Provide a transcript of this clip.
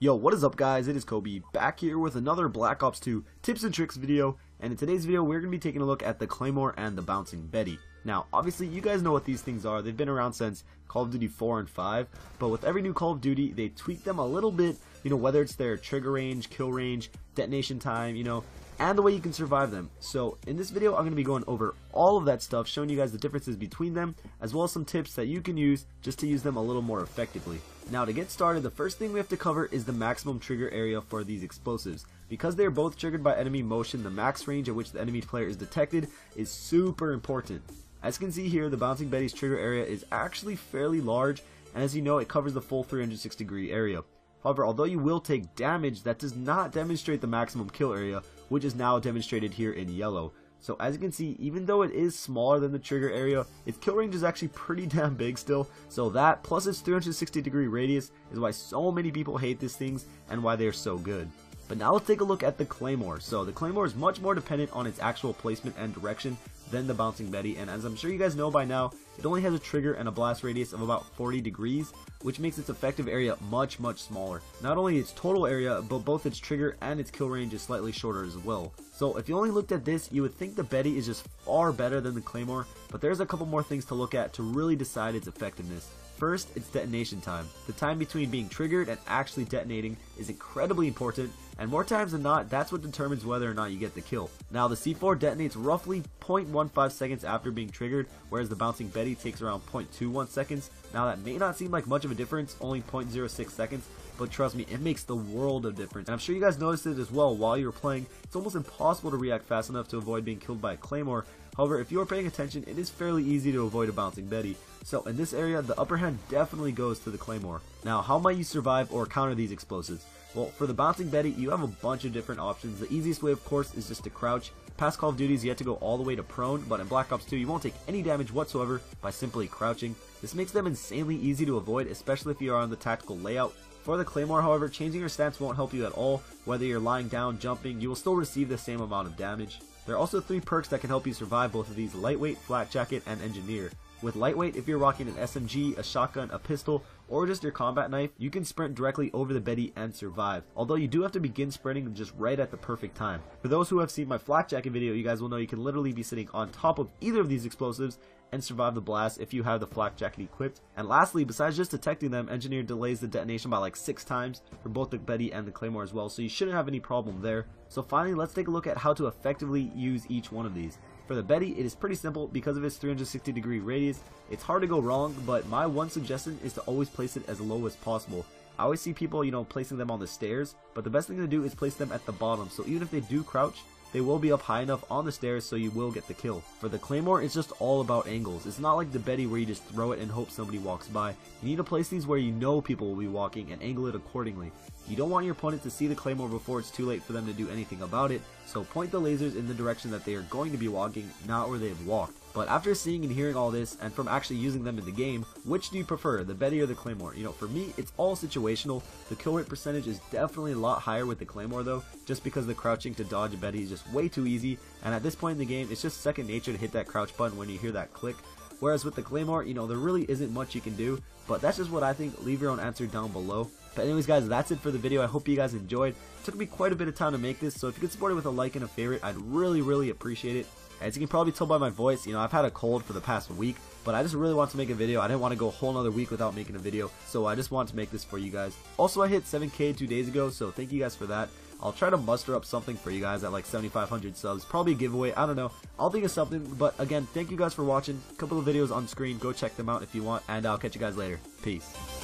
Yo, what is up guys, it is Kobe, back here with another Black Ops 2 tips and tricks video, and in today's video we're going to be taking a look at the Claymore and the Bouncing Betty. Now, obviously you guys know what these things are, they've been around since Call of Duty 4 and 5, but with every new Call of Duty they tweak them a little bit, whether it's their trigger range, kill range, detonation time, and the way you can survive them. So in this video I'm going to be going over all of that stuff, showing you guys the differences between them, as well as some tips that you can use just to use them a little more effectively. Now to get started, the first thing we have to cover is the maximum trigger area for these explosives. Because they are both triggered by enemy motion, the max range at which the enemy player is detected is super important. As you can see here, the Bouncing Betty's trigger area is actually fairly large, and as you know, it covers the full 360-degree area. However, although you will take damage, that does not demonstrate the maximum kill area, which is now demonstrated here in yellow. So as you can see, even though it is smaller than the trigger area, its kill range is actually pretty damn big still. So that, plus its 360-degree radius, is why so many people hate these things and why they are so good. But now let's take a look at the Claymore. So the Claymore is much more dependent on its actual placement and direction than the Bouncing Betty, and as I'm sure you guys know by now, it only has a trigger and a blast radius of about 40 degrees, which makes its effective area much smaller. Not only its total area, but both its trigger and its kill range is slightly shorter as well. So if you only looked at this, you would think the Betty is just far better than the Claymore, but there's a couple more things to look at to really decide its effectiveness. First, it's detonation time. The time between being triggered and actually detonating is incredibly important, and more times than not, that's what determines whether or not you get the kill. Now, the C4 detonates roughly 0.15 seconds after being triggered, whereas the Bouncing Betty takes around 0.21 seconds. Now, that may not seem like much of a difference, only 0.06 seconds, but trust me, it makes the world of difference. And I'm sure you guys noticed it as well while you were playing. It's almost impossible to react fast enough to avoid being killed by a Claymore. However, if you are paying attention, it is fairly easy to avoid a Bouncing Betty. So in this area, the upper hand definitely goes to the Claymore. Now, how might you survive or counter these explosives? Well, for the Bouncing Betty, you have a bunch of different options. The easiest way, of course, is just to crouch. Past Call of Duties, you have to go all the way to prone, but in Black Ops 2, you won't take any damage whatsoever by simply crouching. This makes them insanely easy to avoid, especially if you are on the tactical layout. For the Claymore, however, changing your stance won't help you at all. Whether you're lying down, jumping, you will still receive the same amount of damage. There are also 3 perks that can help you survive both of these: Lightweight, Flak Jacket, and Engineer. With Lightweight, if you're rocking an SMG, a shotgun, a pistol, or just your combat knife, you can sprint directly over the Betty and survive. Although you do have to begin sprinting just right at the perfect time. For those who have seen my Flak Jacket video, you guys will know you can literally be sitting on top of either of these explosives and survive the blast if you have the Flak Jacket equipped. And lastly, besides just detecting them, Engineer delays the detonation by like 6 times for both the Betty and the Claymore as well, so you shouldn't have any problem there. So finally, let's take a look at how to effectively use each one of these. For the Betty, it is pretty simple because of its 360-degree radius. It's hard to go wrong, but my one suggestion is to always place it as low as possible. I always see people, placing them on the stairs, but the best thing to do is place them at the bottom, so even if they do crouch, they will be up high enough on the stairs so you will get the kill. For the Claymore, it's just all about angles. It's not like the Betty where you just throw it and hope somebody walks by. You need to place these where you know people will be walking and angle it accordingly. You don't want your opponent to see the Claymore before it's too late for them to do anything about it, so point the lasers in the direction that they are going to be walking, not where they have walked. But after seeing and hearing all this, and from actually using them in the game, which do you prefer, the Betty or the Claymore? For me, it's all situational. The kill rate percentage is definitely a lot higher with the Claymore though, just because the crouching to dodge a Betty is just way too easy, and at this point in the game, it's just second nature to hit that crouch button when you hear that click. Whereas with the Claymore, there really isn't much you can do, but that's just what I think. Leave your own answer down below. But anyways guys, that's it for the video. I hope you guys enjoyed. It took me quite a bit of time to make this, so if you could support it with a like and a favorite, I'd really appreciate it. As you can probably tell by my voice, I've had a cold for the past week, but I just really want to make a video. I didn't want to go a whole nother week without making a video, so I just wanted to make this for you guys. Also, I hit 7K 2 days ago, so thank you guys for that. I'll try to muster up something for you guys at like 7,500 subs, probably a giveaway, I don't know. I'll think of something, but again, thank you guys for watching. A couple of videos on screen, go check them out if you want, and I'll catch you guys later. Peace.